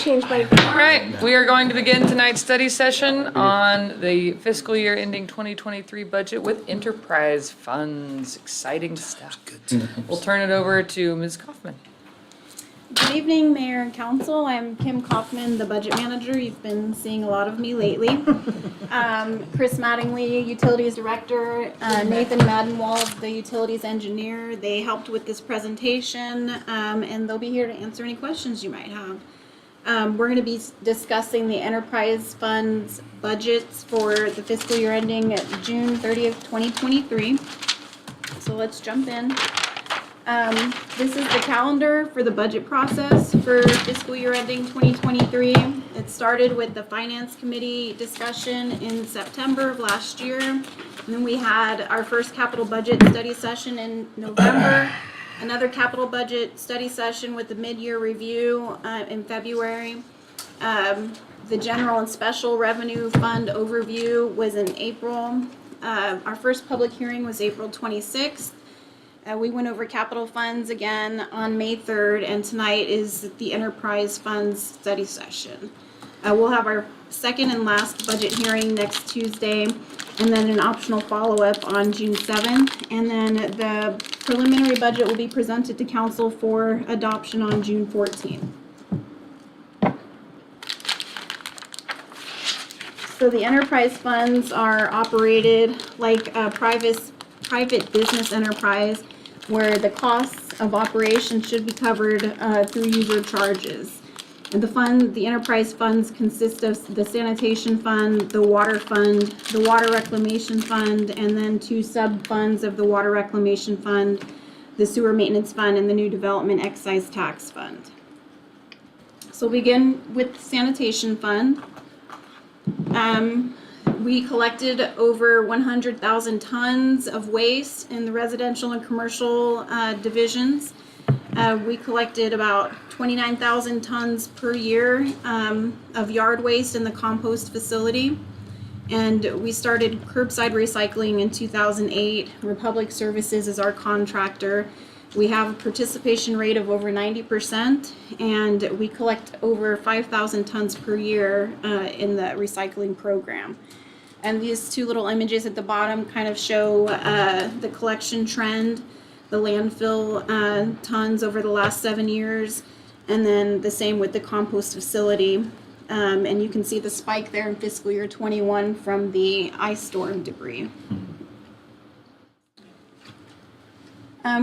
change my... All right, we are going to begin tonight's study session on the fiscal year ending 2023 budget with enterprise funds. Exciting stuff. We'll turn it over to Ms. Kaufman. Good evening, Mayor and Council. I'm Kim Kaufman, the Budget Manager. You've been seeing a lot of me lately. Chris Mattingly, Utilities Director, Nathan Maddenwald, the Utilities Engineer. They helped with this presentation, and they'll be here to answer any questions you might have. We're going to be discussing the enterprise funds budgets for the fiscal year ending June 30th, 2023. So let's jump in. This is the calendar for the budget process for fiscal year ending 2023. It started with the Finance Committee discussion in September of last year. And then we had our first capital budget study session in November. Another capital budget study session with the mid-year review in February. The general and special revenue fund overview was in April. Our first public hearing was April 26th. We went over capital funds again on May 3rd, and tonight is the enterprise funds study session. We'll have our second and last budget hearing next Tuesday, and then an optional follow-up on June 7th, and then the preliminary budget will be presented to council for adoption on June 14th. So the enterprise funds are operated like a private business enterprise where the costs of operation should be covered through user charges. And the enterprise funds consist of the Sanitation Fund, the Water Fund, the Water Reclamation Fund, and then two sub-funds of the Water Reclamation Fund, the Sewer Maintenance Fund, and the New Development Excise Tax Fund. So we'll begin with the Sanitation Fund. We collected over 100,000 tons of waste in the residential and commercial divisions. We collected about 29,000 tons per year of yard waste in the compost facility. And we started curbside recycling in 2008. Republic Services is our contractor. We have a participation rate of over 90%, and we collect over 5,000 tons per year in the recycling program. And these two little images at the bottom kind of show the collection trend, the landfill tons over the last 7 years, and then the same with the compost facility. And you can see the spike there in fiscal year 21 from the ice storm debris.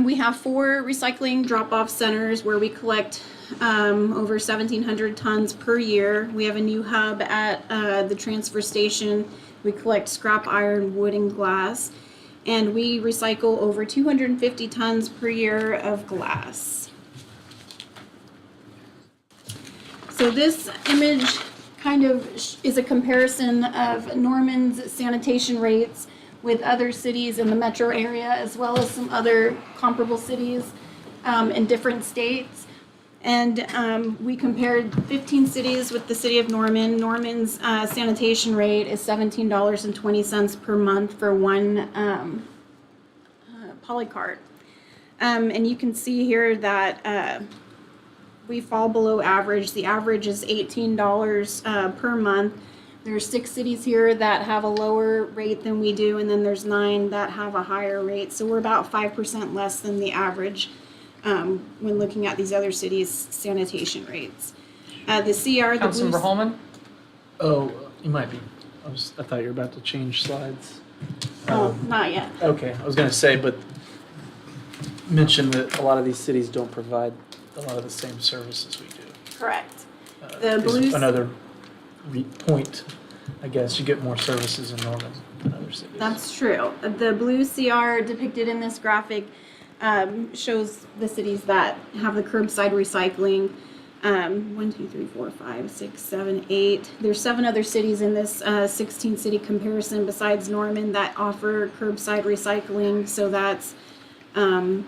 We have 4 recycling drop-off centers where we collect over 1,700 tons per year. We have a new hub at the transfer station. We collect scrap iron, wood, and glass. And we recycle over 250 tons per year of glass. So this image kind of is a comparison of Norman's sanitation rates with other cities in the metro area, as well as some other comparable cities in different states. And we compared 15 cities with the city of Norman. Norman's sanitation rate is $17.20 per month for one polycart. And you can see here that we fall below average. The average is $18 per month. There are 6 cities here that have a lower rate than we do, and then there's 9 that have a higher rate. So we're about 5% less than the average when looking at these other cities' sanitation rates. The CR, the Councilmember Holman? Oh, you might be. I thought you were about to change slides. Not yet. Okay, I was going to say, but mention that a lot of these cities don't provide a lot of the same services we do. Correct. The blue. Another point, I guess, you get more services in Norman than other cities. That's true. The blue CR depicted in this graphic shows the cities that have the curbside recycling. 1, 2, 3, 4, 5, 6, 7, 8. There's 7 other cities in this 16 city comparison besides Norman that offer curbside recycling. So that's one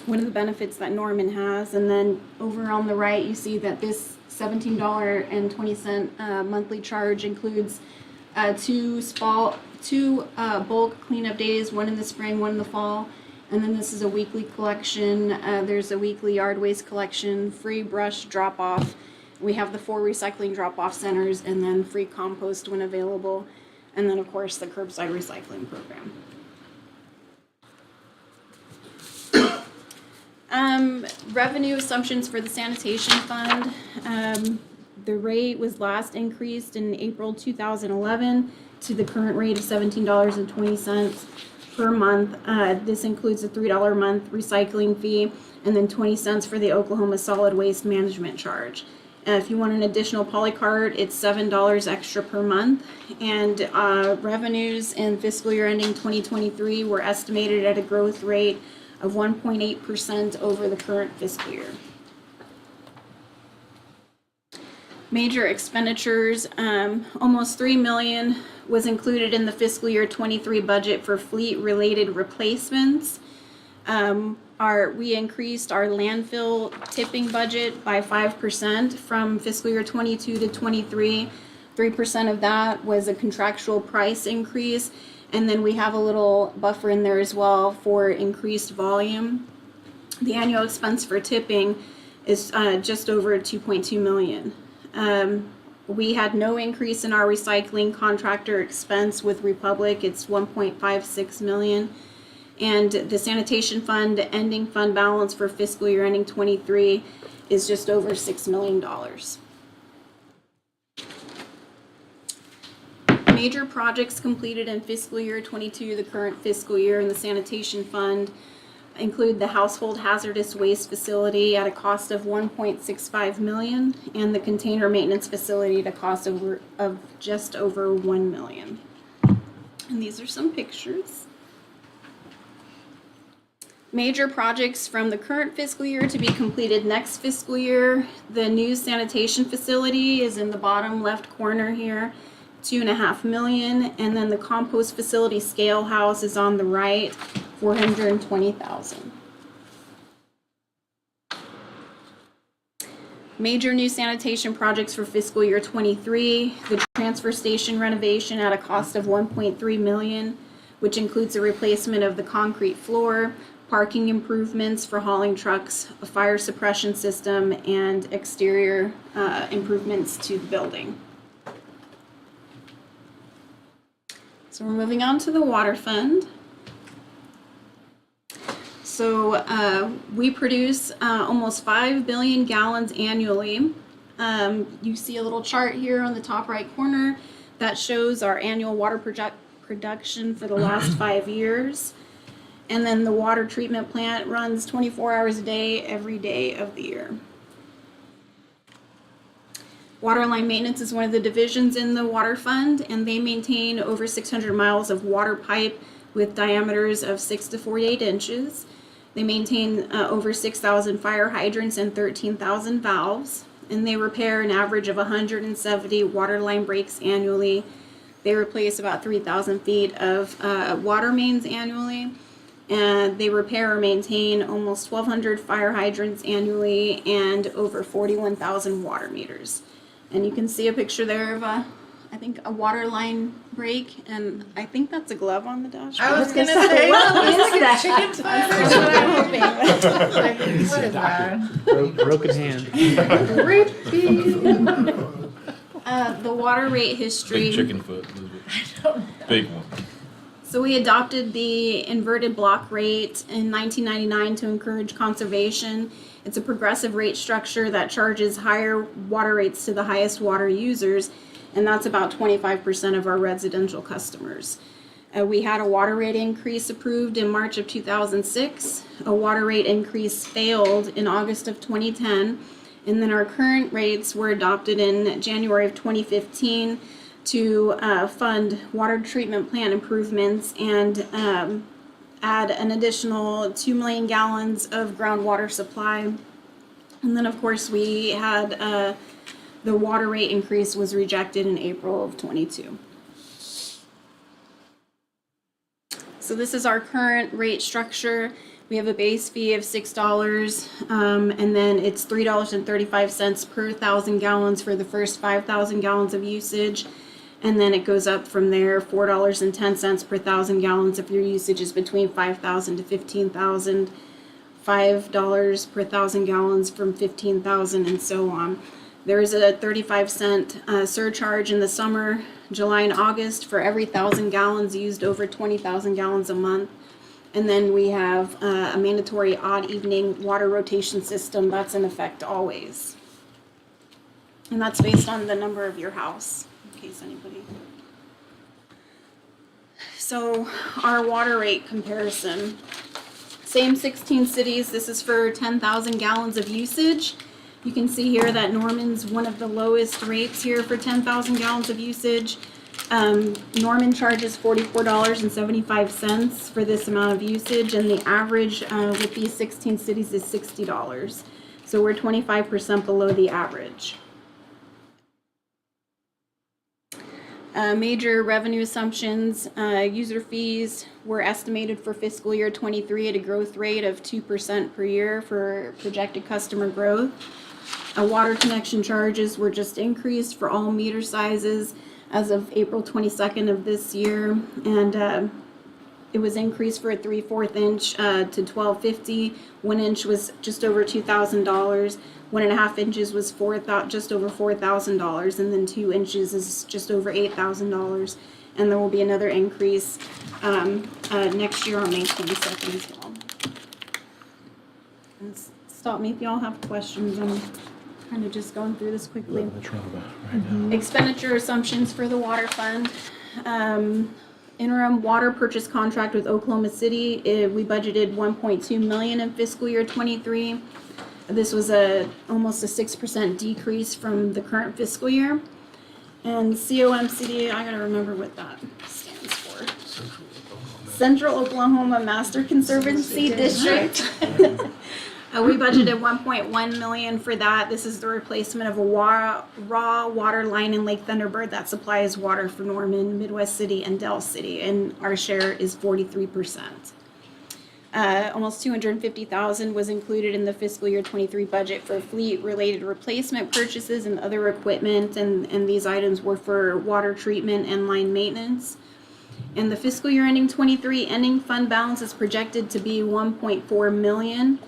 of the benefits that Norman has. And then over on the right, you see that this $17.20 monthly charge includes two bulk cleanup days, one in the spring, one in the fall. And then this is a weekly collection. There's a weekly yard waste collection, free brush drop off, We have the 4 recycling drop-off centers and then free compost when available. And then, of course, the curbside recycling program. Revenue assumptions for the Sanitation Fund. The rate was last increased in April 2011 to the current rate of $17.20 per month. This includes a $3 a month recycling fee and then 20 cents for the Oklahoma Solid Waste Management charge. If you want an additional polycart, it's $7 extra per month. And revenues in fiscal year ending 2023 were estimated at a growth rate of 1.8% over the current fiscal year. Major expenditures, almost $3 million was included in the fiscal year 23 budget for fleet-related replacements. We increased our landfill tipping budget by 5% from fiscal year 22 to 23. 3% of that was a contractual price increase, and then we have a little buffer in there as well for increased volume. The annual expense for tipping is just over $2.2 million. We had no increase in our recycling contractor expense with Republic. It's $1.56 million. And the Sanitation Fund ending fund balance for fiscal year ending 23 is just over $6 million. Major projects completed in fiscal year 22, the current fiscal year, in the Sanitation Fund include the household hazardous waste facility at a cost of $1.65 million and the container maintenance facility at a cost of just over $1 million. And these are some pictures. Major projects from the current fiscal year to be completed next fiscal year. The new sanitation facility is in the bottom left corner here, $2.5 million, and then the compost facility scale house is on the right, $420,000. Major new sanitation projects for fiscal year 23, the transfer station renovation at a cost of $1.3 million, which includes the replacement of the concrete floor, parking improvements for hauling trucks, a fire suppression system, and exterior improvements to the building. So we're moving on to the water fund. So we produce almost 5 billion gallons annually. You see a little chart here on the top right corner that shows our annual water production for the last 5 years. And then the water treatment plant runs 24 hours a day, every day of the year. Waterline maintenance is one of the divisions in the water fund, and they maintain over 600 miles of water pipe with diameters of 6 to 48 inches. They maintain over 6,000 fire hydrants and 13,000 valves, and they repair an average of 170 water line breaks annually. They replace about 3,000 feet of water mains annually, and they repair or maintain almost 1,200 fire hydrants annually and over 41,000 water meters. And you can see a picture there of I think a water line break, and I think that's a glove on the dashboard. I was gonna say, What is that? chicken foot or what I'm hoping. What is that? Broken hand. The water rate history. Big chicken foot. Big one. So we adopted the inverted block rate in 1999 to encourage conservation. It's a progressive rate structure that charges higher water rates to the highest water users, and that's about 25% of our residential customers. We had a water rate increase approved in March of 2006. A water rate increase failed in August of 2010, and then our current rates were adopted in January of 2015 to fund water treatment plant improvements and add an additional 2 million gallons of groundwater supply. And then of course we had the water rate increase was rejected in April of 22. So this is our current rate structure. We have a base fee of $6, and then it's $3.35 per 1,000 gallons for the first 5,000 gallons of usage. And then it goes up from there, $4.10 per 1,000 gallons if your usage is between 5,000 to 15,000, $5 per 1,000 gallons from 15,000, and so on. There is a 35-cent surcharge in the summer, July and August, for every 1,000 gallons used over 20,000 gallons a month. And then we have a mandatory odd evening water rotation system that's in effect always. And that's based on the number of your house, in case anybody. So our water rate comparison. Same 16 cities, this is for 10,000 gallons of usage. You can see here that Norman's one of the lowest rates here for 10,000 gallons of usage. Norman charges $44.75 for this amount of usage, and the average with these 16 cities is $60. So we're 25% below the average. Major revenue assumptions, user fees were estimated for fiscal year 23 at a growth rate of 2% per year for projected customer growth. Water connection charges were just increased for all meter sizes as of April 22nd of this year, and it was increased for a 3/4 inch to $12.50. 1 inch was just over $2,000. 1.5 inches was just over $4,000, and then 2 inches is just over $8,000. And there will be another increase next year on May 22nd as well. And stop me if y'all have questions. I'm kind of just going through this quickly. Expenditure assumptions for the water fund. Interim water purchase contract with Oklahoma City. We budgeted $1.2 million in fiscal year 23. This was almost a 6% decrease from the current fiscal year. And COMCD, I gotta remember what that stands for. Central Oklahoma Master Conservancy District. We budgeted $1.1 million for that. This is the replacement of a raw water line in Lake Thunderbird that supplies water for Norman, Midwest City, and Del City, and our share is 43%. Almost $250,000 was included in the fiscal year 23 budget for fleet-related replacement purchases and other equipment, and these items were for water treatment and line maintenance. And the fiscal year ending 23 ending fund balance is projected to be $1.4 million.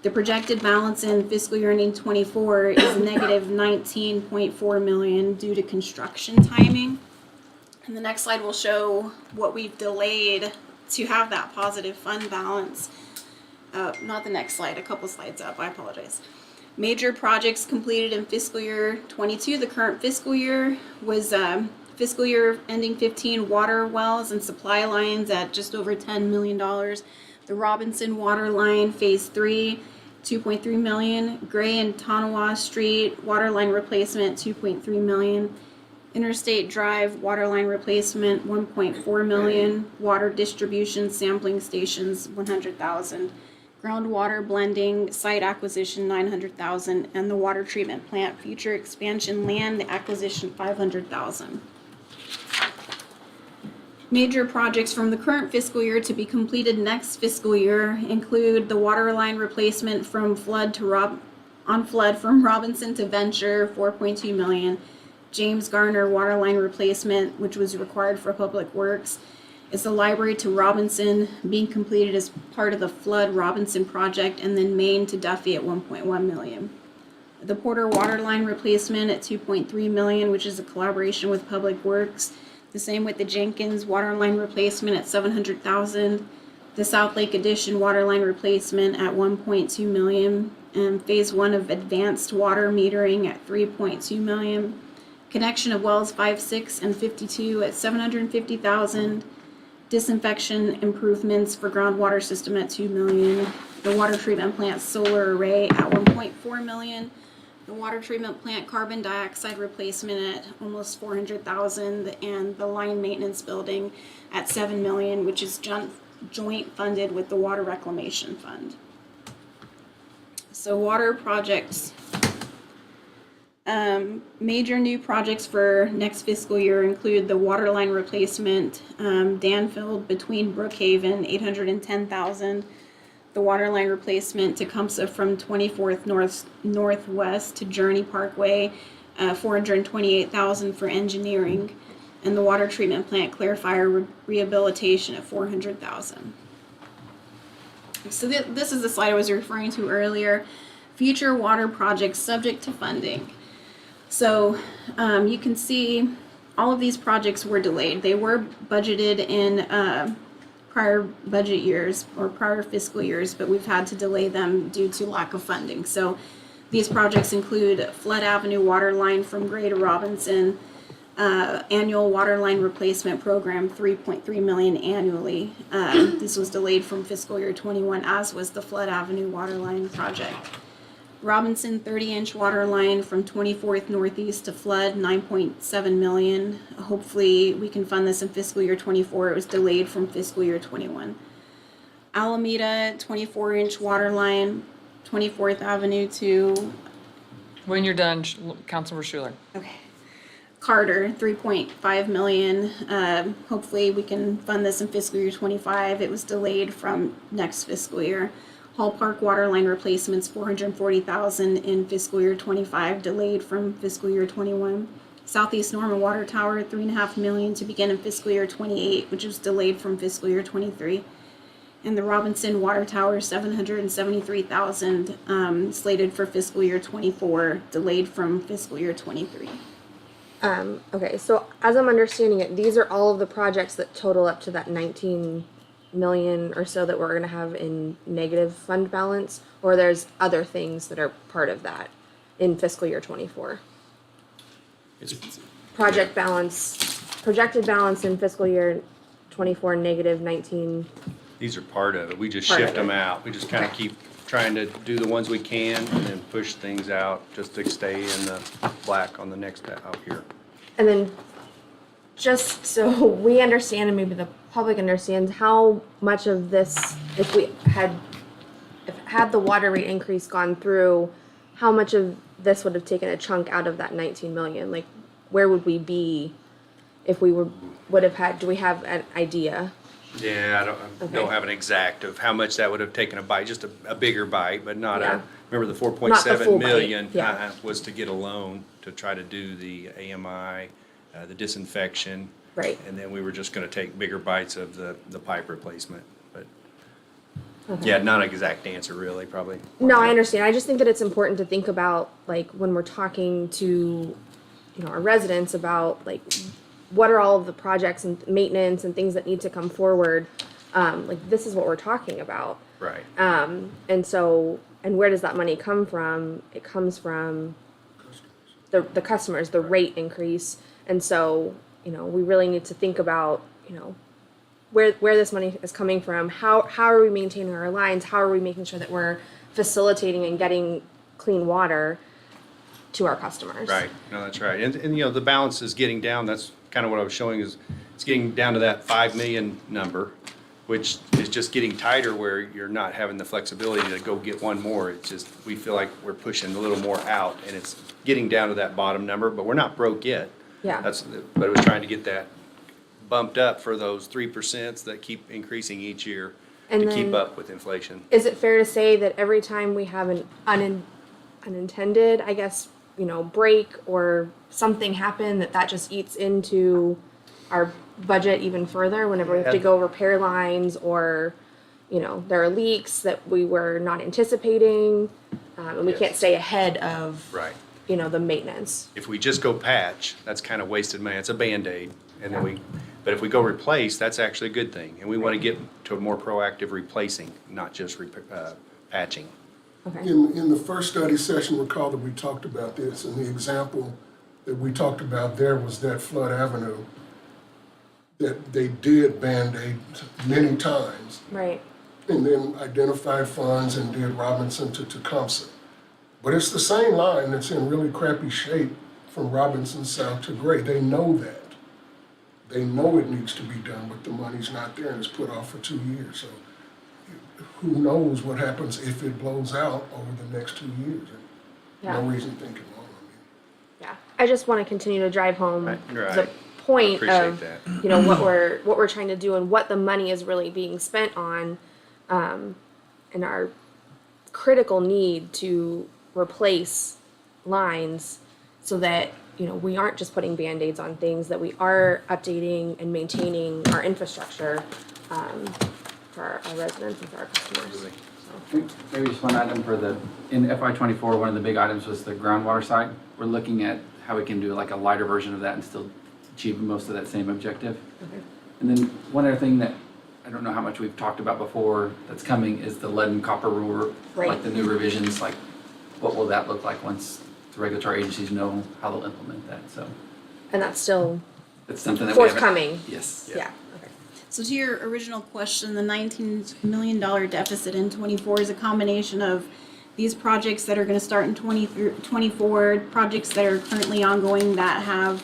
The projected balance in fiscal year ending 24 is negative $19.4 million due to construction timing. And the next slide will show what we've delayed to have that positive fund balance. Not the next slide, a couple slides up, I apologize. Major projects completed in fiscal year 22. The current fiscal year was fiscal year ending 15 water wells and supply lines at just over $10 million. The Robinson Water Line Phase 3, $2.3 million. Gray and Tonawa Street Water Line Replacement, $2.3 million. Interstate Drive Water Line Replacement, $1.4 million. Water Distribution Sampling Stations, $100,000. Groundwater Blending Site Acquisition, $900,000. And the Water Treatment Plant Future Expansion Land Acquisition, $500,000. Major projects from the current fiscal year to be completed next fiscal year include the water line replacement from flood from Robinson to Venture, $4.2 million. James Garner water line replacement, which was required for Public Works. It's the library to Robinson being completed as part of the Flood Robinson project, and then Maine to Duffy at $1.1 million. The Porter water line replacement at $2.3 million, which is a collaboration with Public Works. The same with the Jenkins water line replacement at $700,000. The South Lake Addition water line replacement at $1.2 million. And phase 1 of advanced water metering at $3.2 million. Connection of wells 5, 6, and 52 at $750,000. Disinfection improvements for groundwater system at $2 million. The water treatment plant solar array at $1.4 million. The water treatment plant carbon dioxide replacement at almost $400,000, and the line maintenance building at $7 million, which is joint funded with the Water Reclamation Fund. So water projects. Major new projects for next fiscal year include the water line replacement, Danfield between Brookhaven, $810,000. The water line replacement Tecumseh from 24th Northwest to Journey Parkway, $428,000 for engineering, and the water treatment plant clarifier rehabilitation at $400,000. So this is the slide I was referring to earlier. Future water projects subject to funding. So you can see all of these projects were delayed. They were budgeted in prior budget years or prior fiscal years, but we've had to delay them due to lack of funding. So these projects include Flood Avenue water line from Gray to Robinson, annual water line replacement program, 3.3 million annually. This was delayed from fiscal year 21, as was the Flood Avenue water line project. Robinson 30-inch water line from 24th Northeast to Flood, 9.7 million. Hopefully we can fund this in fiscal year 24. It was delayed from fiscal year 21. Alameda 24-inch water line, 24th Avenue to When you're done, Councilmember Schuler. Okay. Carter, 3.5 million. Hopefully we can fund this in fiscal year 25. It was delayed from next fiscal year. Hall Park water line replacements, 440,000 in fiscal year 25, delayed from fiscal year 21. Southeast Norman water tower, 3.5 million to begin in fiscal year 28, which was delayed from fiscal year 23. And the Robinson water tower, 773,000, slated for fiscal year 24, delayed from fiscal year 23. Okay, so as I'm understanding it, these are all of the projects that total up to that 19 million or so that we're gonna have in negative fund balance, or there's other things that are part of that in fiscal year 24? Project balance, projected balance in fiscal year 24, negative 19. These are part of it. We just Part of shift them it. out. We just kind of keep trying to do the ones we can and then push things out just to stay in the black on the next out here. And then, just so we understand and maybe the public understands, how much of this, if had the water rate increase gone through, how much of this would have taken a chunk out of that 19 million? Like, where would we be if we would have had, do we have an idea? Yeah, I don't Okay. have an exact of how much that would have taken a bite, just a bigger bite, but not Yeah. remember the Not the 4.7 full bite, million yeah. was to get a loan to try to do the AMI, the disinfection. Right. And then we were just gonna take bigger bites of the pipe replacement, but Okay. yeah, not an exact answer really, probably. No, I understand. I just think that it's important to think about, like, when we're talking to, our residents about, like, what are all of the projects and maintenance and things that need to come forward. Like, this is what we're talking about. Right. And so, and where does that money come from? It comes from the customers, the rate increase. And so, we really need to think about, where this money is coming from. How are we maintaining our lines? How are we making sure that we're facilitating and getting clean water to our customers? Right, no, that's right. And the balance is getting down. That's kind of what I was showing is it's getting down to that 5 million number, which is just getting tighter where you're not having the flexibility to go get one more. It's just, we feel like we're pushing a little more out and it's getting down to that bottom number, but we're not broke yet. Yeah. But it was trying to get that bumped up for those 3% that keep increasing each year And to keep then- up with inflation. Is it fair to say that every time we have an unintended, I guess, break or something happen, that just eats into our budget even further whenever we have to Yeah. go repair lines, or, there are leaks that we were not anticipating, and we Yes. can't stay ahead of, Right. the maintenance. If we just go patch, that's kind of wasted money. It's a Band-Aid. And then but if we go replace, that's actually a good thing. And we want to get to a more proactive replacing, not just patching. Okay. In the first study session, recall that we talked about this, and the example that we talked about there was that Flood Avenue, that they did Band-Aid many times, Right. and then identified funds and did Robinson to Tecumseh. But it's the same line that's in really crappy shape from Robinson South to Gray. They know that. They know it needs to be done, but the money's not there and it's put off for 2 years. So who knows what happens if it blows out over the next 2 years? Yeah. No reason thinking wrong. Yeah. I just want to continue to drive home Right. the point Appreciate of, that. what we're trying to do and what the money is really being spent on, and our critical need to replace lines so that, we aren't just putting Band-Aids on things, that we are updating and maintaining our infrastructure, for our residents and for our customers. Maybe just one item in FY '24, one of the big items was the groundwater side. We're looking at how we can do like a lighter version of that and still achieve most of that same objective. And then one other thing that I don't know how much we've talked about before that's coming is the lead and copper rule, Right. like the new revisions, like what will that look like once the regulatory agencies know how they'll implement that, so And that's still it's something that we haven't. forthcoming. Yes. Yeah. Okay. So to your original question, the $19 million deficit in '24 is a combination of these projects that are gonna start in '24, projects that are currently ongoing that have,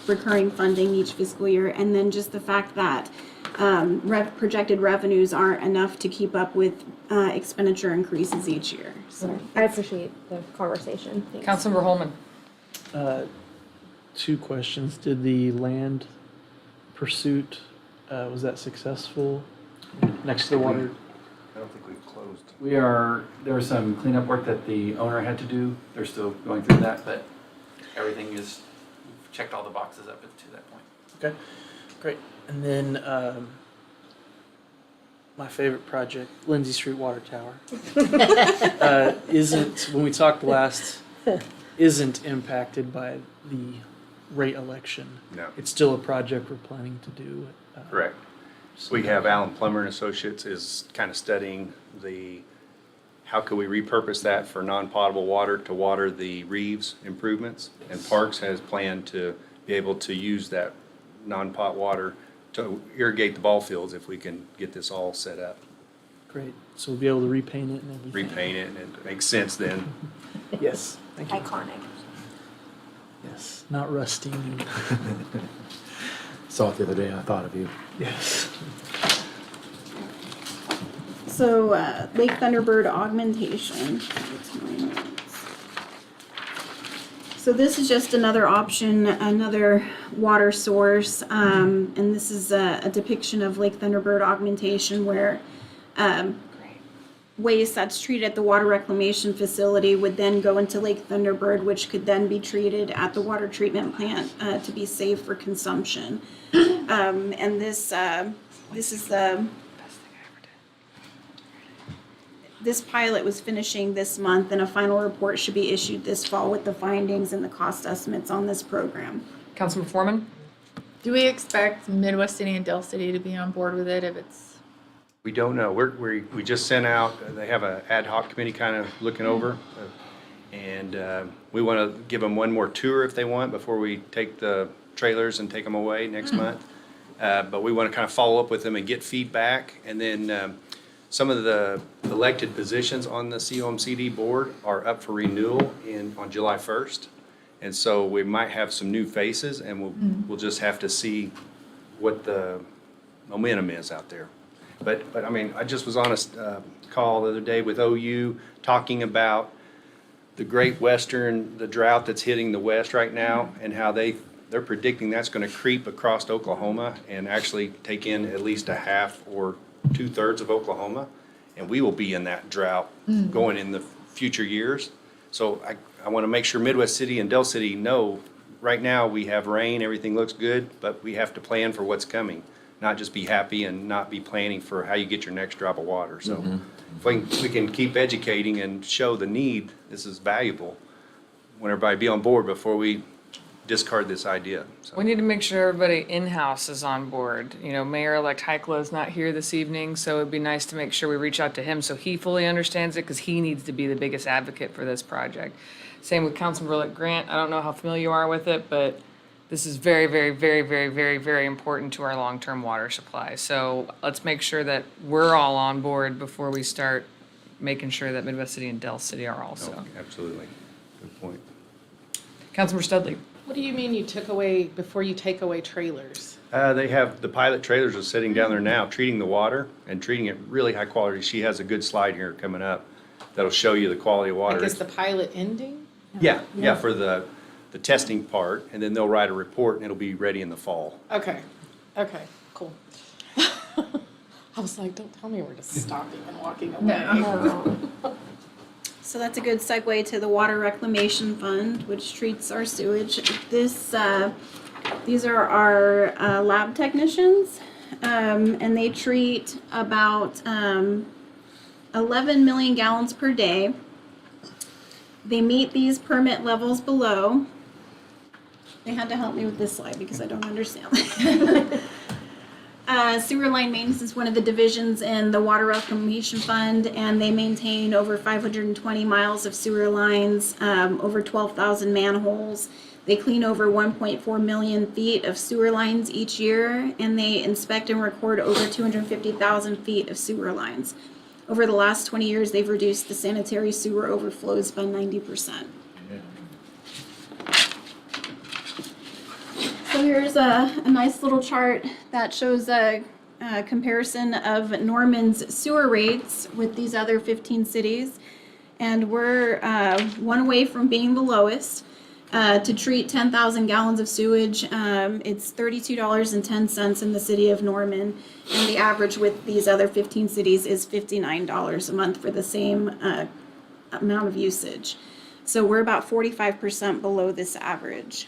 recurring funding each fiscal year, and then just the fact that, projected revenues aren't enough to keep up with, expenditure increases each year, so. I appreciate the conversation. Thanks. Councilmember Holman. 2 questions. Did the land pursuit, was that successful next to the water? I don't think we've closed. There was some cleanup work that the owner had to do. They're still going through that, but everything is, we've checked all the boxes up to that point. Okay, great. And then my favorite project, Lindsay Street Water Tower, isn't, when we talked last, isn't impacted by the rate election. No. It's still a project we're planning to do. Correct. So- We have Allen Plummer and Associates is kind of studying how could we repurpose that for non-potable water to water the Reeves improvements? And Parks has planned to be able to use that non-pot water to irrigate the ball fields if we can get this all set up. Great. So we'll be able to repaint it and everything. Repaint it, and it makes sense then. Yes, thank you. Iconic. Yes, not rusting. Saw it the other day, I thought of you. Yes. So, Lake Thunderbird augmentation. So this is just another option, another water source, and this is a depiction of Lake Thunderbird augmentation where waste that's treated at the water reclamation facility would then go into Lake Thunderbird, which could then be treated at the water treatment plant to be safe for consumption. And this is the. This pilot was finishing this month, and a final report should be issued this fall with the findings and the cost estimates on this program. Councilmember Foreman. Do we expect Midwest City and Dell City to be on board with it if it's? We don't know. We just sent out, they have an ad hoc committee kind of looking over. And we want to give them one more tour if they want before we take the trailers and take them away next month. But we want to kind of follow up with them and get feedback. And then some of the elected positions on the COMCD board are up for renewal on July 1st. And so we might have some new faces, and we'll just have to see what the momentum is out there. But I mean, I just was on a call the other day with OU talking about the Great Western, the drought that's hitting the West right now, and how they're predicting that's going to creep across Oklahoma and actually take in at least a half or 2/3 of Oklahoma, and we will be in that drought going in the future years. So I want to make sure Midwest City and Dell City know right now we have rain, everything looks good, but we have to plan for what's coming, not just be happy and not be planning for how you get your next drop of water. So if we can keep educating and show the need, this is valuable. Want everybody to be on board before we discard this idea. So. We need to make sure everybody in-house is on board. You know, Mayor-elect Heikla is not here this evening, so it'd be nice to make sure we reach out to him so he fully understands it, because he needs to be the biggest advocate for this project. Same with Councilmember Grant. I don't know how familiar you are with it, but this is very, very, very, very, very, very important to our long-term water supply. So let's make sure that we're all on board before we start making sure that Midwest City and Dell City are also. Oh, absolutely. Good point. Councilmember Studley. What do you mean you took away, before you take away trailers? They have, the pilot trailers are sitting down there now, treating the water and treating it really high quality. She has a good slide here coming up that'll show you the quality of water. Like, is the pilot ending? Yeah, for the testing part, and then they'll write a report and it'll be ready in the fall. Okay, cool. I was like, don't tell me we're just stopping and walking away. So that's a good segue to the Water Reclamation Fund, which treats our sewage. These are our lab technicians, and they treat about 11 million gallons per day. They meet these permit levels below. They had to help me with this slide because I don't understand. Sewer line maintenance is one of the divisions in the Water Reclamation Fund, and they maintain over 520 miles of sewer lines, over 12,000 manholes. They clean over 1.4 million feet of sewer lines each year, and they inspect and record over 250,000 feet of sewer lines. Over the last 20 years, they've reduced the sanitary sewer overflows by 90%. So here's a nice little chart that shows a comparison of Norman's sewer rates with these other 15 cities. And we're one away from being the lowest. To treat 10,000 gallons of sewage, it's $32.10 in the city of Norman. And the average with these other 15 cities is $59 a month for the same amount of usage. So we're about 45% below this average.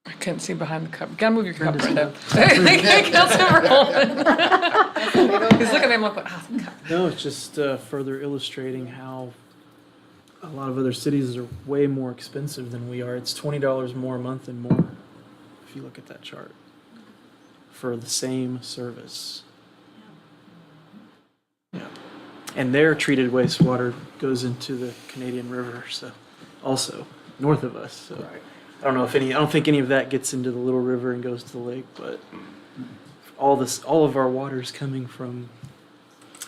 I couldn't see behind the cup. Gotta move your cup, Brenda. Councilmember Holman. He's looking at me like, oh, the cup. No, it's just further illustrating how a lot of other cities are way more expensive than we are. It's $20 more a month and more, if you look at that chart, for the same service. Yeah. And their treated wastewater goes into the Canadian River, so also north of us. So I don't think any of that gets into the Little River and goes to the lake, but all of our water is coming from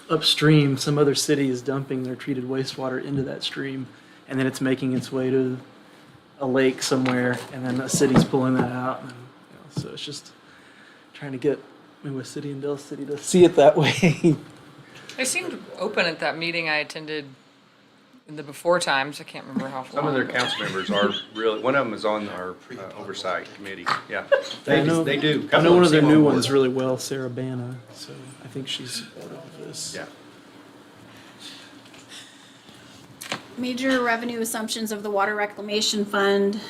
upstream. Some other city is dumping their treated wastewater into that stream, and then it's making its way to a lake somewhere, and then a city's pulling that out. And, so it's just trying to get Midwest City and Del City to see it that way. They seemed open at that meeting I attended in the before times. I can't remember how long. Some of their council members are really, one of them is on our oversight committee, yeah. I know, They do. I know one of their new ones. ones really well, Sarah Bana, so I think she's supportive of this. Yeah. Major revenue assumptions of the Water Reclamation Fund.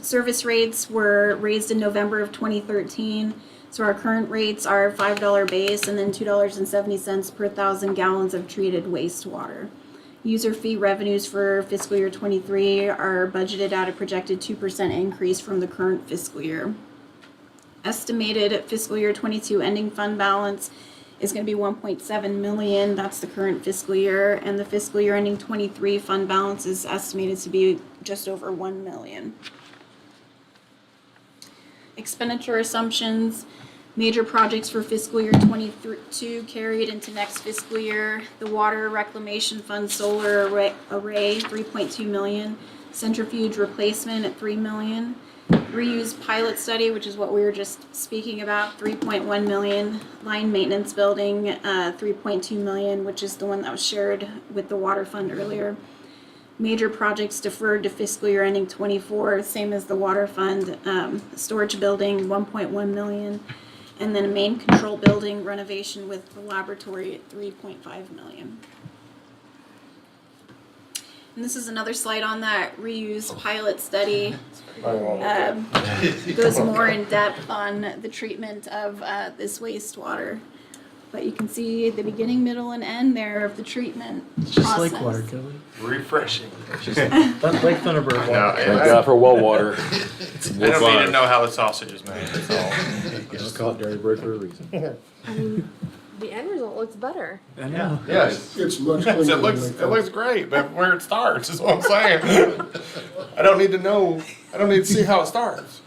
Service rates were raised in November of 2013. So our current rates are $5 base and then $2.70 per 1,000 gallons of treated wastewater. User fee revenues for fiscal year 23 are budgeted at a projected 2% increase from the current fiscal year. Estimated fiscal year 22 ending fund balance is going to be 1.7 million. That's the current fiscal year, and the fiscal year ending 23 fund balance is estimated to be just over 1 million. Expenditure assumptions. Major projects for fiscal year 22 carried into next fiscal year. The Water Reclamation Fund solar array, 3.2 million. Centrifuge replacement at 3 million. Reuse pilot study, which is what we were just speaking about, 3.1 million. Line maintenance building, 3.2 million, which is the one that was shared with the water fund earlier. Major projects deferred to fiscal year ending 24, same as the water fund. Storage building, 1.1 million. And then a main control building renovation with the laboratory at 3.5 million. And this is another slide on that reuse pilot study. Goes more in depth on the treatment of this wastewater. But you can see the beginning, middle, and end there of the treatment It's just process. like water, Kelly. Refreshing. Like Thunderbird water. Thank God for well water. I don't need to know how the sausage is made, that's all. Just call it dirty bird for a reason. I mean, the end result looks better. I know. Yes. It's much cleaner. It looks great, but where it starts is what I'm saying. I don't need to know, I don't need to see how it starts.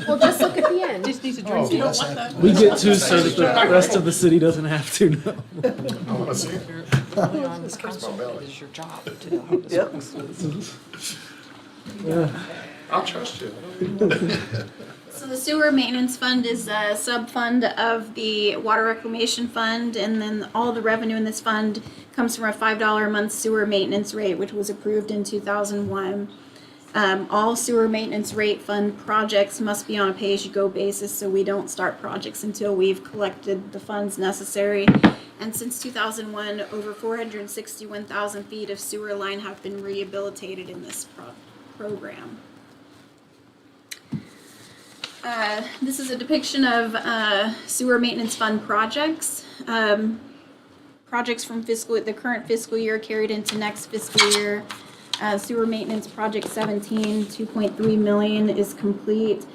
Well, just look at the end. Just need to drink. You don't want that. We get to so that the rest of the city doesn't have to know. I wanna see it. You're on this council, it is your job to know how this works. I'll trust you. So the sewer maintenance fund is a sub-fund of the water reclamation fund, and then all the revenue in this fund comes from a $5 a month sewer maintenance rate, which was approved in 2001. All sewer maintenance rate fund projects must be on a pay-as-you-go basis, so we don't start projects until we've collected the funds necessary. And since 2001, over 461,000 feet of sewer line have been rehabilitated in this program. This is a depiction of sewer maintenance fund projects. Projects from the current fiscal year carried into next fiscal year. Sewer maintenance project 17, 2.3 million is complete.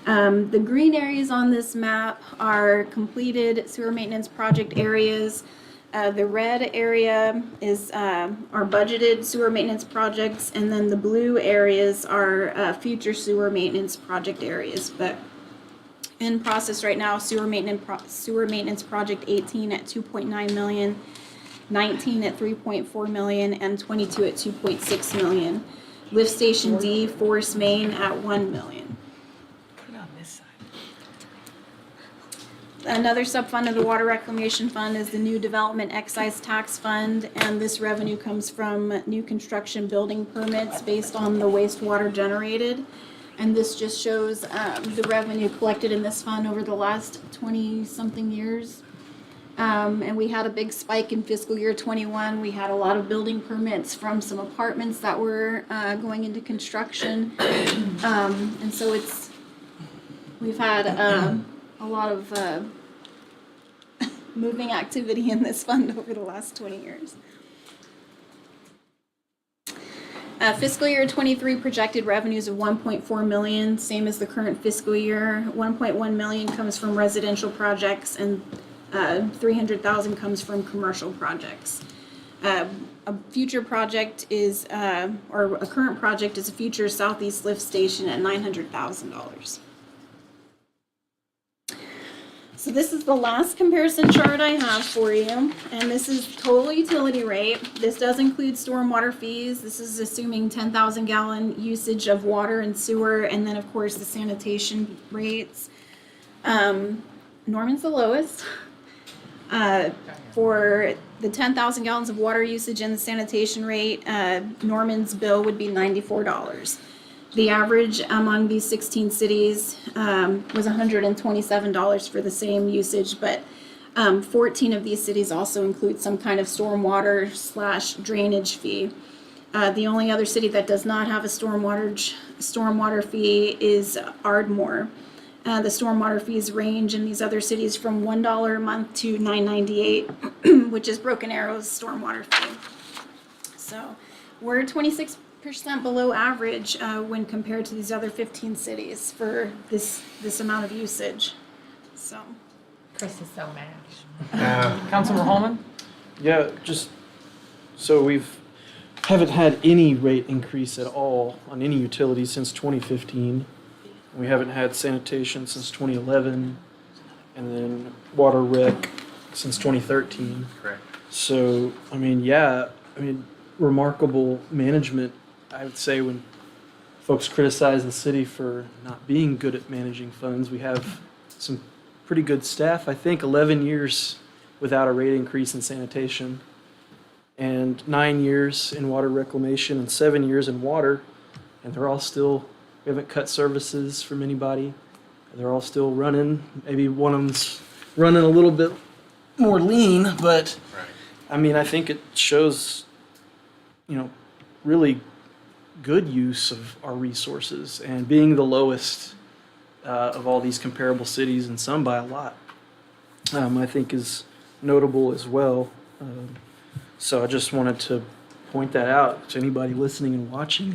The green areas on this map are completed sewer maintenance project areas. The red area is our budgeted sewer maintenance projects, and then the blue areas are future sewer maintenance project areas. But in process right now, sewer maintenance project 18 at 2.9 million, 19 at 3.4 million, and 22 at 2.6 million. Lift station D, Forest Main at 1 million. Put it on this side. Another subfund of the Water Reclamation Fund is the New Development Excise Tax Fund, and this revenue comes from new construction building permits based on the wastewater generated. And this just shows the revenue collected in this fund over the last 20-something years. And we had a big spike in fiscal year 21. We had a lot of building permits from some apartments that were going into construction. And so we've had a lot of moving activity in this fund over the last 20 years. Fiscal year 23 projected revenues of 1.4 million, same as the current fiscal year. 1.1 million comes from residential projects, and 300,000 comes from commercial projects. A future project is, or a current project is a future southeast lift station at $900,000. So this is the last comparison chart I have for you, and this is total utility rate. This does include stormwater fees. This is assuming 10,000 gallon usage of water and sewer, and then of course the sanitation rates. Norman's the lowest. For the 10,000 gallons of water usage and the sanitation rate, Norman's bill would be $94. The average among these 16 cities was $127 for the same usage, but 14 of these cities also include some kind of stormwater / drainage fee. The only other city that does not have a stormwater fee is Ardmore. The stormwater fees range in these other cities from $1 a month to $9.98, which is Broken Arrow's stormwater fee. So we're 26% below average when compared to these other 15 cities for this amount of usage. So Chris is so mad. Councilmember Holman? Yeah, just so haven't had any rate increase at all on any utility since 2015. We haven't had sanitation since 2011, and then water rec since 2013. Correct. So, remarkable management. I would say when folks criticize the city for not being good at managing funds, we have some pretty good staff. I think 11 years without a rate increase in sanitation, and 9 years in water reclamation, and 7 years in water, and they're all still, we haven't cut services from anybody. They're all still running. Maybe one of them's running a little bit more lean, but Right. I think it shows, really good use of our resources, and being the lowest of all these comparable cities, and some by a lot, I think is notable as well. So I just wanted to point that out to anybody listening and watching.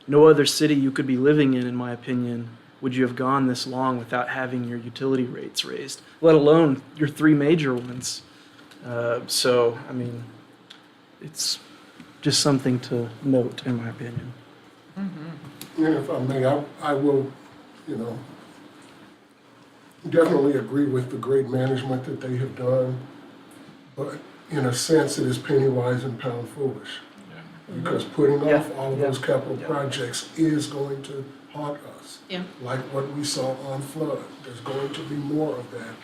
No other city you could be living in my opinion, would you have gone this long without having your utility rates raised, let alone your three major ones. It's just something to note, in my opinion. And if I may, I will, definitely agree with the great management that they have done, but in a sense, it is penny wise and pound foolish. Because putting off all of those capital projects is going to haunt us. Yeah. Like what we saw on flood. There's going to be more of that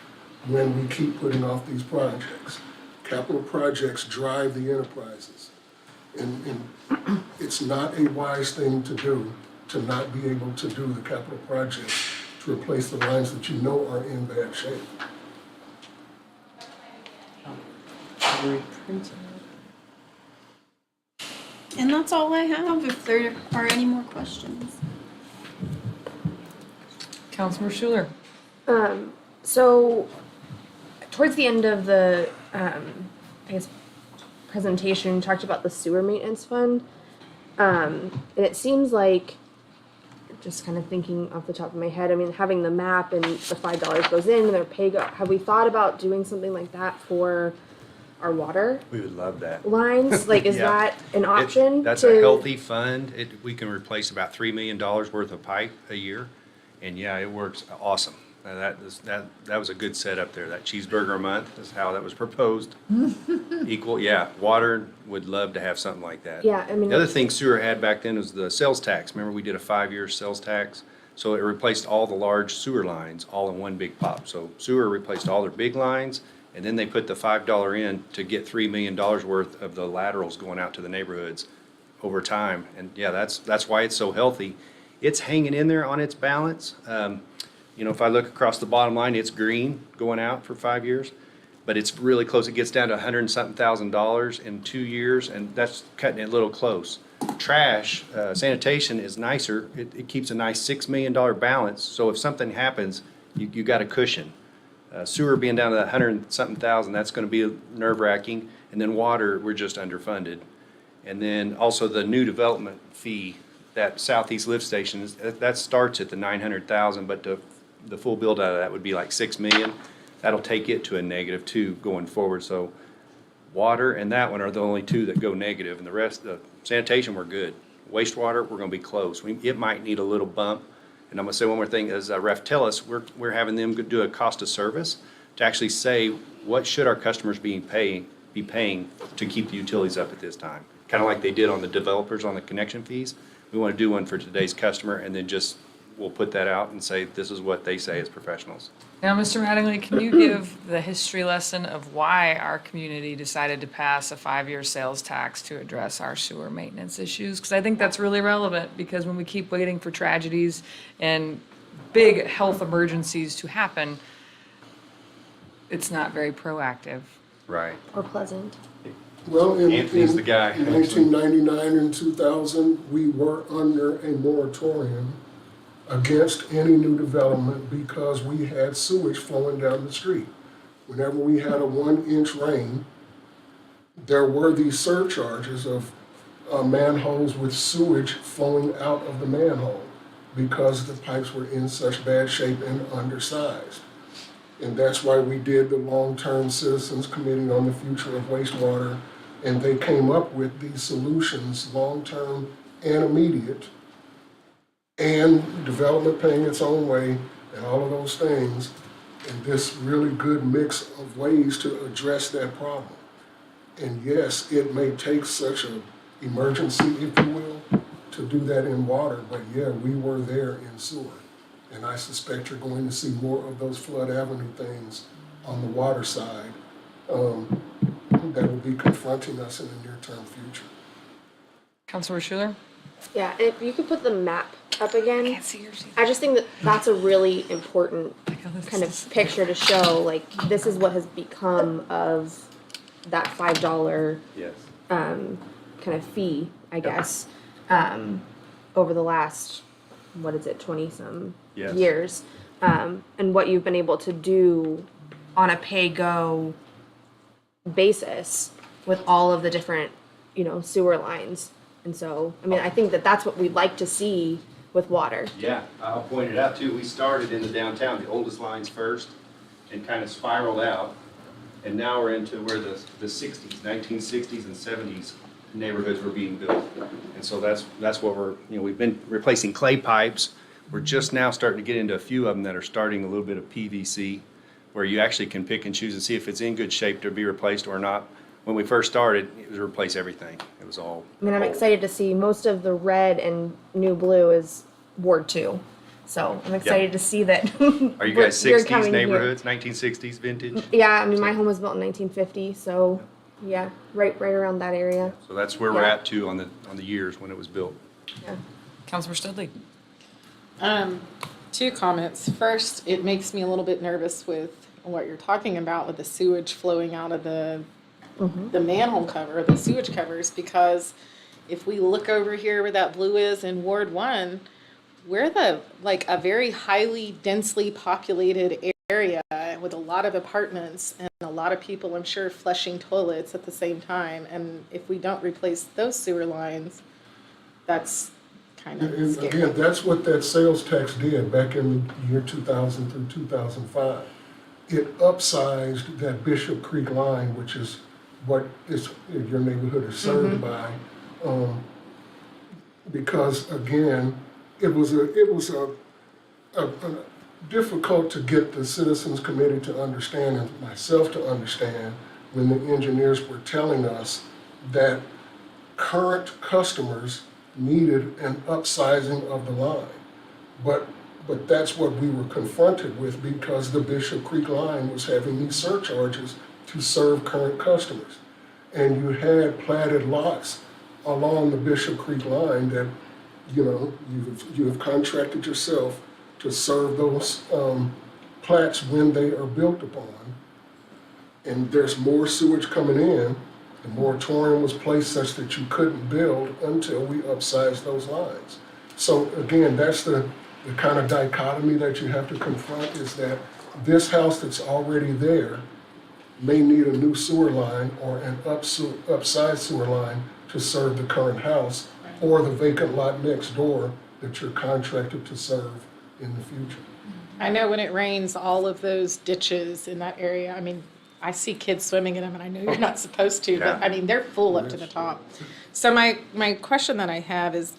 when we keep putting off these projects. Capital projects drive the enterprises. And it's not a wise thing to do to not be able to do the capital projects to replace the lines that you know are in bad shape. And that's all I have, if there are any more questions. Councilmember Schuler? So towards the end of the, presentation, you talked about the sewer maintenance fund. And it seems like, just kind of thinking off the top of my head, I mean, having the map and the $5 goes in and their pay go, have we thought about doing something like that for our water We would love that. lines? Like, is Yeah. that an option? That's to- a healthy fund. We can replace about $3 million worth of pipe a year. And yeah, it works awesome. That was a good setup there. That cheeseburger a month is how that was proposed. Equal, yeah. Water would love to have something like that. Yeah, I mean, The other thing sewer had back then was the sales tax. Remember, we did a 5-year sales tax? So it replaced all the large sewer lines all in one big pop. So sewer replaced all their big lines, and then they put the $5 in to get $3 million worth of the laterals going out to the neighborhoods over time. And yeah, that's why it's so healthy. It's hanging in there on its balance. You know, if I look across the bottom line, it's green going out for 5 years, but it's really close. It gets down to $100 and something thousand in 2 years, and that's cutting it a little close. Trash, sanitation is nicer. It keeps a nice $6 million balance, so if something happens, you got a cushion. Sewer being down to that 100 and something thousand, that's gonna be nerve wracking. And then water, we're just underfunded. And then also the new development fee, that southeast lift station, that starts at the 900,000, but the full build out of that would be like 6 million. That'll take it to a -2 going forward. So water and that one are the only two that go negative, and the rest, the sanitation, we're good. Wastewater, we're gonna be close. It might need a little bump. And I'm gonna say one more thing, as Ref tell us, we're having them do a cost of service to actually say, what should our customers be paying to keep the utilities up at this time? Kind of like they did on the developers on the connection fees. We wanna do one for today's customer, and then just, we'll put that out and say, this is what they say as professionals. Now, Mr. Mattingly, can you give the history lesson of why our community decided to pass a 5-year sales tax to address our sewer maintenance issues? Because I think that's really relevant, because when we keep waiting for tragedies and big health emergencies to happen, it's not very proactive. Right. Or pleasant. Well, Anthony's the guy. In 1999 and 2000, we were under a moratorium against any new development because we had sewage flowing down the street. Whenever we had a 1-inch rain, there were these surcharges of manholes with sewage flowing out of the manhole because the pipes were in such bad shape and undersized. And that's why we did the Long-Term Citizens Committee on the Future of Wastewater, and they came up with these solutions, long-term and immediate, and development paying its own way, and all of those things, and this really good mix of ways to address that problem. And yes, it may take such an emergency, if you will, to do that in water, but yeah, we were there in sewer. And I suspect you're going to see more of those Flood Avenue things on the water side that will be confronting us in the near-term future. Councilor Schuler? Yeah, and if you could put the map up again. Can't see yours. I just think that that's a really important Oh, this kind of is- picture to show, like, this is what has become of that $5 Yes. kind of fee, I guess, over the last, 20-some Yes. years. And what you've been able to do on a pay-go basis with all of the different, sewer lines. And so, I mean, I think that that's what we'd like to see with water. Yeah, I'll point it out too. We started in the downtown, the oldest lines first, and kind of spiraled out. And now we're into where the 60s, 1960s and 70s neighborhoods were being built. And so that's what we've been replacing clay pipes. We're just now starting to get into a few of them that are starting a little bit of PVC, where you actually can pick and choose and see if it's in good shape to be replaced or not. When we first started, it was replace everything. It was all. I mean, I'm old. excited to see most of the red and new blue is Ward 2. So I'm excited to see that. Are you guys you're 60s coming here. neighborhoods, 1960s vintage? Yeah, I mean, my home was built in 1950, so yeah, right around that area. So that's where we're Yeah. at too on the years when it was built. Yeah. Councilor Studley? 2 comments. First, it makes me a little bit nervous with what you're talking about with the sewage flowing out of the manhole cover, the sewage covers, because if we look over here where that blue is in Ward 1, we're a very highly densely populated area with a lot of apartments and a lot of people, I'm sure, flushing toilets at the same time. And if we don't replace those sewer lines, That's kind of And scary. again, that's what that sales tax did back in the year 2000 through 2005. It upsized that Bishop Creek line, which is what your neighborhood is served by. Because again, it was difficult to get the Citizens Committee to understand and myself to understand when the engineers were telling us that current customers needed an upsizing of the line. But that's what we were confronted with because the Bishop Creek line was having these surcharges to serve current customers. And you had platted lots along the Bishop Creek line that, you have contracted yourself to serve those plats when they are built upon. And there's more sewage coming in. The moratorium was placed such that you couldn't build until we upsized those lines. So again, that's the kind of dichotomy that you have to confront is that this house that's already there may need a new sewer line or an upsized sewer line to serve the current house or the vacant lot next door that you're contracted to serve in the future. I know when it rains, all of those ditches in that area, I mean, I see kids swimming in them and I know you're not supposed to, but I mean, they're full up to the top. So my question that I have is,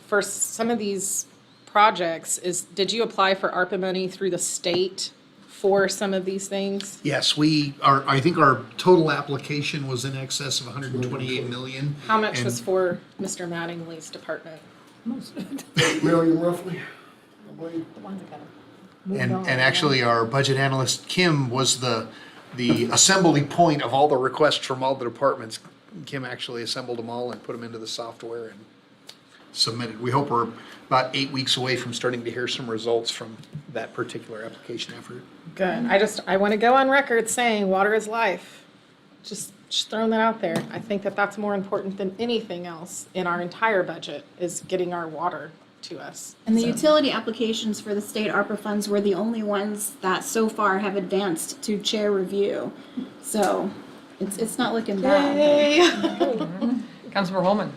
for some of these projects did you apply for ARPA money through the state for some of these things? Yes, I think our total application was in excess of 128 million. How much And was for Mr. Mattingly's department? 8 million roughly, I believe. And actually, our budget analyst, Kim, was the assembly point of all the requests from all the departments. Kim actually assembled them all and put them into the software and submitted. We hope we're about 8 weeks away from starting to hear some results from that particular application effort. Good. I want to go on record saying water is life. Just throwing that out there. I think that that's more important than anything else in our entire budget is getting our water to us. And the So- utility applications for the state ARPA funds were the only ones that so far have advanced to chair review. So it's not looking bad. Yay. Councilmember Holman.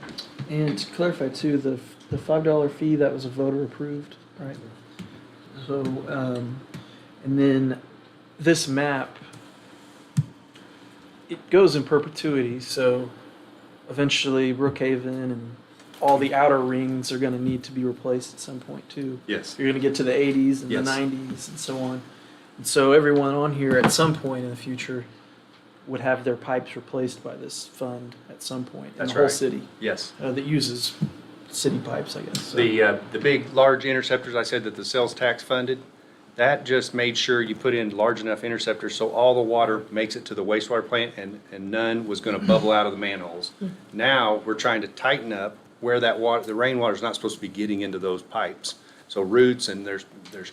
And to clarify too, the $5 fee, that was a voter approved, right? So, and then this map, it goes in perpetuity, so eventually Brookhaven and all the outer rings are gonna need to be replaced at some point too. Yes. You're gonna get to the 80s and Yes. the 90s and so on. And so everyone on here at some point in the future would have their pipes replaced by this fund at some point in That's the whole right. city Yes. that uses city pipes, I guess. So. The big, large interceptors I said that the sales tax funded, that just made sure you put in large enough interceptors so all the water makes it to the wastewater plant and none was gonna bubble out of the manholes. Now, we're trying to tighten up where that water, the rainwater's not supposed to be getting into those pipes. So roots and there's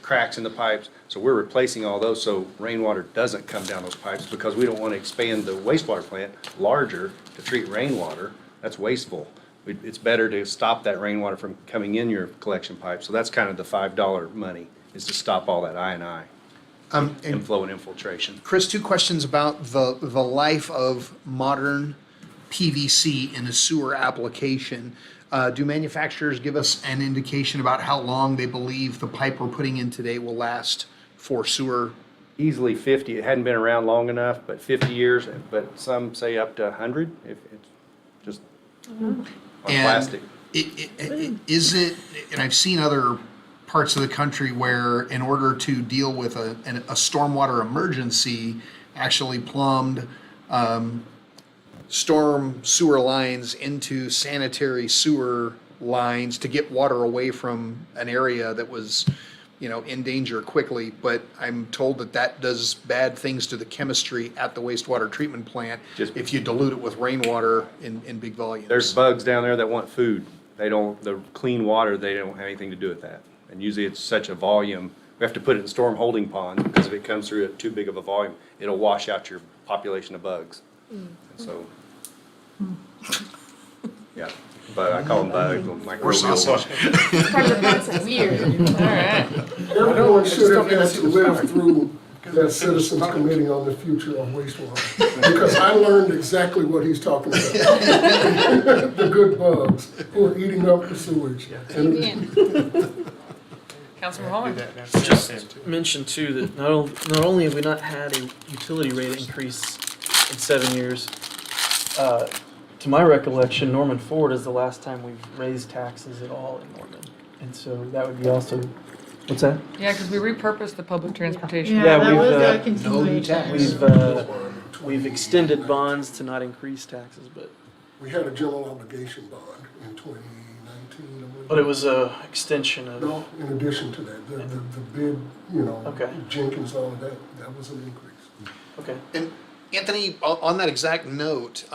cracks in the pipes, so we're replacing all those so rainwater doesn't come down those pipes because we don't wanna expand the wastewater plant larger to treat rainwater. That's wasteful. It's better to stop that rainwater from coming in your collection pipe. So that's kind of the $5 money, is to stop all that I&I, And inflow and infiltration. Chris, 2 questions about the life of modern PVC in a sewer application. Do manufacturers give us an indication about how long they believe the pipe we're putting in today will last for sewer? Easily 50, it hadn't been around long enough, but 50 years, but some say up to 100 if it's just on plastic. Is it, and I've seen other parts of the country where in order to deal with a stormwater emergency, actually plumbed storm sewer lines into sanitary sewer lines to get water away from an area that was, in danger quickly. But I'm told that does bad things to the chemistry at the wastewater treatment plant if you dilute it with rainwater in big volumes. There's bugs down there that want food. The clean water, they don't have anything to do with that. And usually it's such a volume, we have to put it in storm holding pond because if it comes through at too big of a volume, it'll wash out your population of bugs. And so, yeah, but I call them bugs, microbial. It's part of the process. Weird. All right. Everyone should have had to live through that citizens committee on the future of wastewater. Because I learned exactly what he's talking about. The good bugs who are eating up the sewage. And Councilman Holler. Just mention too that not only have we not had a utility rate increase in 7 years, to my recollection, Norman Ford is the last time we've raised taxes at all in Norman. And so that would be also, what's that? Yeah, because we repurposed the public transportation. Yeah, that we've, was a No continuation. We've extended bonds to not increase taxes, but we had a general obligation bond in 2019. I believe. it was a extension of. No, in addition to that, the bid, Okay. Jenkins, all of that, that was an increase. Okay. And Anthony, on that exact note,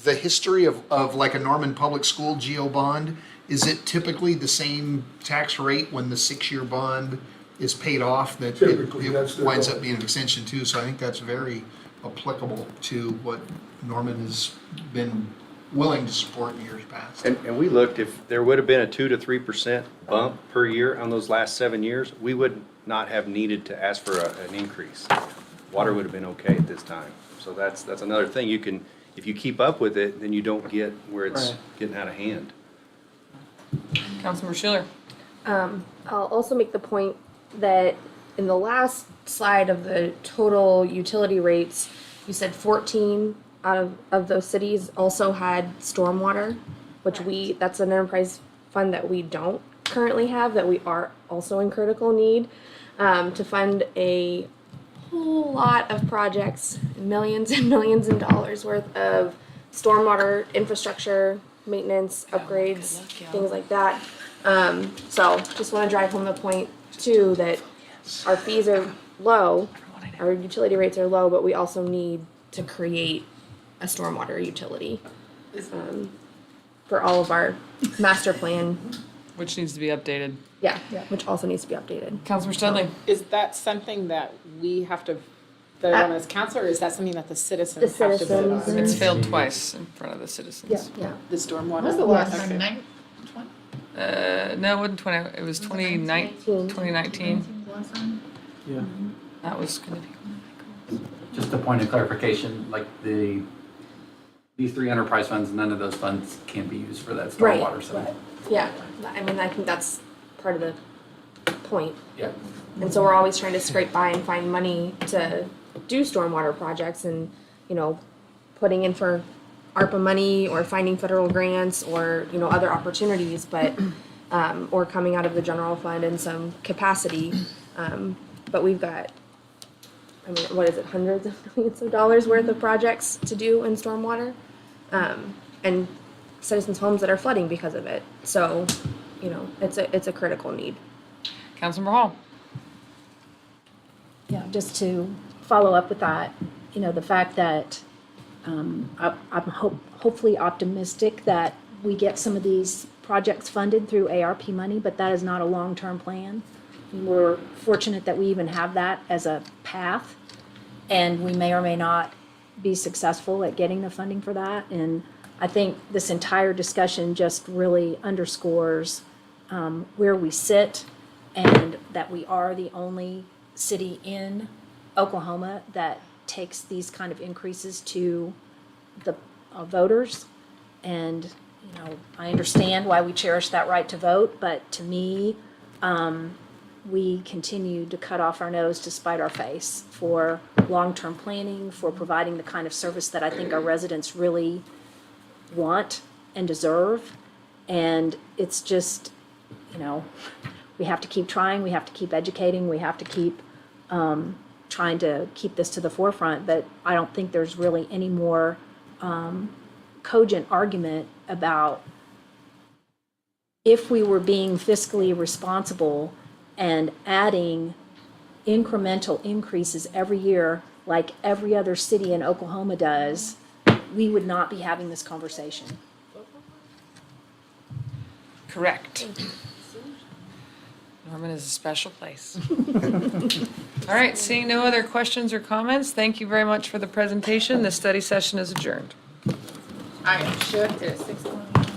the history of like a Norman Public School GO bond, is it typically the same tax rate when the 6-year bond is paid off that Typically, it that's the winds goal. up being an extension too? So I think that's very applicable to what Norman has been willing to support in years past. And we looked, if there would have been a 2 to 3% bump per year on those last 7 years, we would not have needed to ask for an increase. Water would have been okay at this time. So that's another thing. You can, if you keep up with it, then you don't get where it's Right. getting out of hand. Councilmember Schiller. I'll also make the point that in the last slide of the total utility rates, you said 14 out of those cities also had stormwater, which that's an enterprise fund that we don't currently have, that we are also in critical need, to fund a whole lot of projects, millions and millions of dollars worth of stormwater infrastructure, maintenance, upgrades, things like that. So just want to drive home the point too that our fees are low, our utility rates are low, but we also need to create a stormwater utility for all of our master plan. Which needs to be updated. Yeah, which also needs to be updated. Councilmember Studley. Is that something that we have to vote on as council, or is that something that the citizens The have to vote citizens. on? It's failed twice in front of the citizens. Yeah. The stormwater? When was the last Okay. time? 20? No, it wasn't 20, it was 2019. Last time? Yeah. That was gonna be. Just a point of clarification, like these 3 enterprise funds, none of those funds can be used for that Right. stormwater side. Yeah, I mean, I think that's part of the point. Yeah. And so we're always trying to scrape by and find money to do stormwater projects and, putting in for ARPA money or finding federal grants or, other opportunities, but, or coming out of the general fund in some capacity. But we've got, what is it, hundreds of millions of dollars worth of projects to do in stormwater. And citizens' homes that are flooding because of it. So, it's a critical need. Councilmember Hall. Yeah, just to follow up with that, the fact that I'm hopefully optimistic that we get some of these projects funded through ARP money, but that is not a long-term plan. We're fortunate that we even have that as a path, and we may or may not be successful at getting the funding for that. And I think this entire discussion just really underscores where we sit and that we are the only city in Oklahoma that takes these kind of increases to the voters. And, I understand why we cherish that right to vote, but to me, we continue to cut off our nose to spite our face for long-term planning, for providing the kind of service that I think our residents really want and deserve. And it's just, we have to keep trying, we have to keep educating, we have to keep trying to keep this to the forefront. But I don't think there's really any more cogent argument about if we were being fiscally responsible and adding incremental increases every year like every other city in Oklahoma does, we would not be having this conversation. Correct. Norman is a special place. All right, seeing no other questions or comments, thank you very much for the presentation. The study session is adjourned. I am shook. It's 6:20.